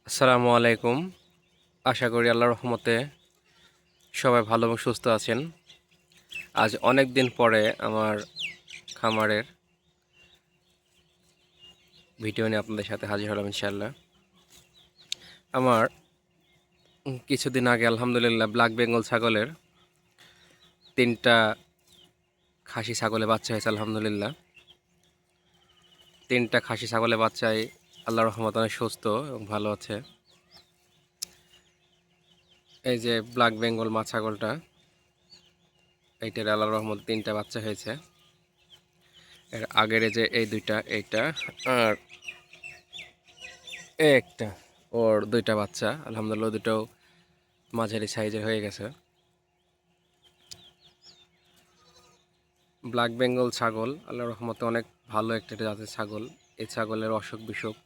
আসসালামু আলাইকুম। আশা করি আল্লাহর রহমতে সবাই ভালো এবং সুস্থ আছেন। আজ অনেক দিন পরে আমার খামারের ভিডিও নিয়ে আপনাদের সাথে হাজির হলাম ইনশাআল্লাহ। আমার কিছুদিন আগে আলহামদুলিল্লাহ ব্ল্যাক বেঙ্গল ছাগলের 3টা খাসি ছাগলে বাচ্চা হয়েছে আলহামদুলিল্লাহ। 3টা খাসি ছাগলে বাচ্চায় আল্লাহর রহমতে অনেক সুস্থ এবং ভালো আছে। এই যে ব্ল্যাক বেঙ্গল মা ছাগলটা, এইটার আল্লাহর রহমতে 3টা বাচ্চা হয়েছে। এর আগের যে এই দুইটা, এইটা আর একটা, ওর 2টা বাচ্চা আলহামদুলিল্লাহ, দুটোও মাঝারি সাইজের হয়ে গেছে। ব্ল্যাক বেঙ্গল ছাগল আল্লাহর রহমতে অনেক ভালো একটা জাতের ছাগল। এই ছাগলের অসুখ বিসুখ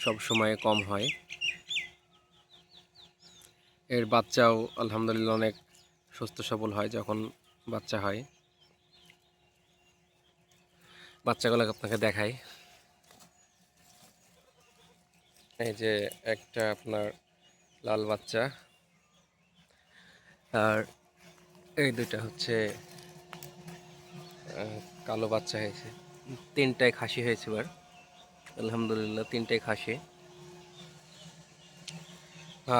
সব সময় কম হয়। এর বাচ্চাও আলহামদুলিল্লাহ অনেক সুস্থ সবল হয় যখন বাচ্চা হয়। বাচ্চাগুলোকে আপনাকে দেখাই। এই যে একটা আপনার লাল বাচ্চা, আর এই দুইটা হচ্ছে কালো বাচ্চা হয়েছে। 3টাই খাসি হয়েছে এবার আলহামদুলিল্লাহ, 3টাই খাসি।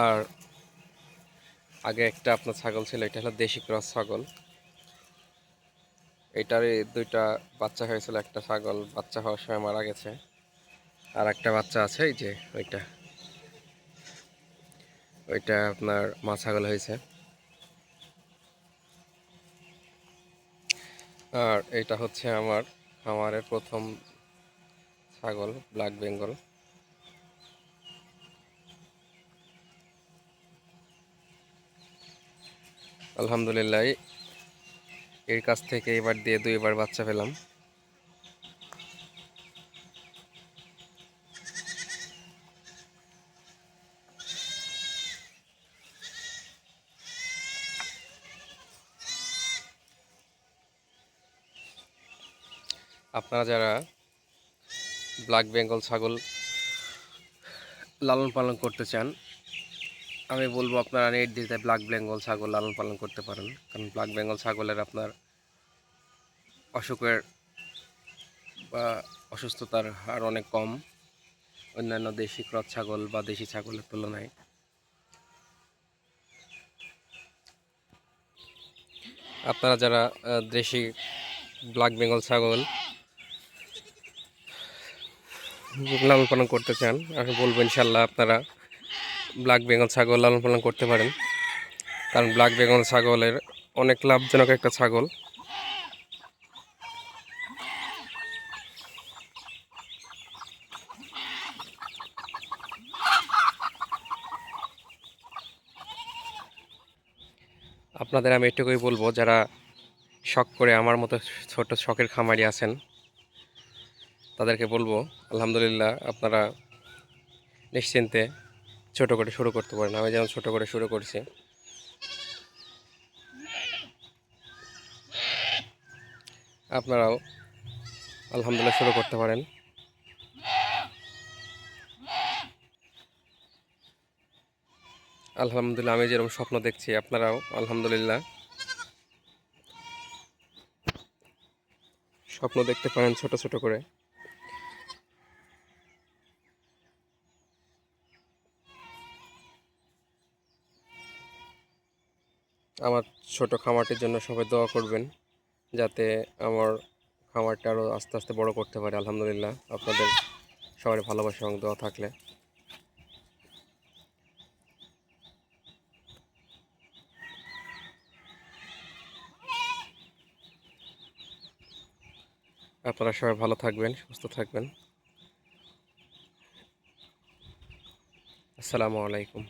আর আগে একটা আপনার ছাগল ছিল, এটা হলো দেশি ক্রস ছাগল। এটারই 2টা বাচ্চা হয়েছিল। একটা ছাগল বাচ্চা হওয়ার সময় মারা গেছে, আর একটা বাচ্চা আছে এই যে ওইটা, ওইটা আপনার মা ছাগল হয়েছে। আর এটা হচ্ছে আমার খামারের প্রথম ছাগল ব্ল্যাক বেঙ্গল। আলহামদুলিল্লাহ এর কাছ থেকে এবার দিয়ে 2বার বাচ্চা পেলাম। আপনারা যারা ব্ল্যাক বেঙ্গল ছাগল লালন পালন করতে চান, আমি বলবো আপনারা নির্দ্বিধায় ব্ল্যাক বেঙ্গল ছাগল লালন পালন করতে পারেন। কারণ ব্ল্যাক বেঙ্গল ছাগলের আপনার অসুখের বা অসুস্থতার হার অনেক কম অন্যান্য দেশি ক্রস ছাগল বা দেশি ছাগলের তুলনায়। আপনারা যারা দেশি ব্ল্যাক বেঙ্গল ছাগল লালন পালন করতে চান, আমি বলবো ইনশাল্লাহ আপনারা ব্ল্যাক বেঙ্গল ছাগল লালন পালন করতে পারেন। কারণ ব্ল্যাক বেঙ্গল ছাগলের অনেক লাভজনক একটা ছাগল। আপনাদের আমি এটুকুই বলবো, যারা শখ করে আমার মতো ছোট শখের খামারি আছেন, তাদেরকে বলবো আলহামদুলিল্লাহ আপনারা নিশ্চিন্তে ছোট করে শুরু করতে পারেন। আমি যেমন ছোট করে শুরু করছি, আপনারাও আলহামদুলিল্লাহ শুরু করতে পারেন। আলহামদুলিল্লাহ আমি যেরকম স্বপ্ন দেখছি, আপনারাও আলহামদুলিল্লাহ স্বপ্ন দেখতে পারেন ছোট ছোট করে। আমার ছোট খামারটির জন্য সবাই দোয়া করবেন, যাতে আমার খামারটা আরও আস্তে আস্তে বড় করতে পারে। আলহামদুলিল্লাহ আপনাদের সবার ভালোবাসা এবং দোয়া থাকলে আপনারা সবাই ভালো থাকবেন, সুস্থ থাকবেন। আসসালামু আলাইকুম।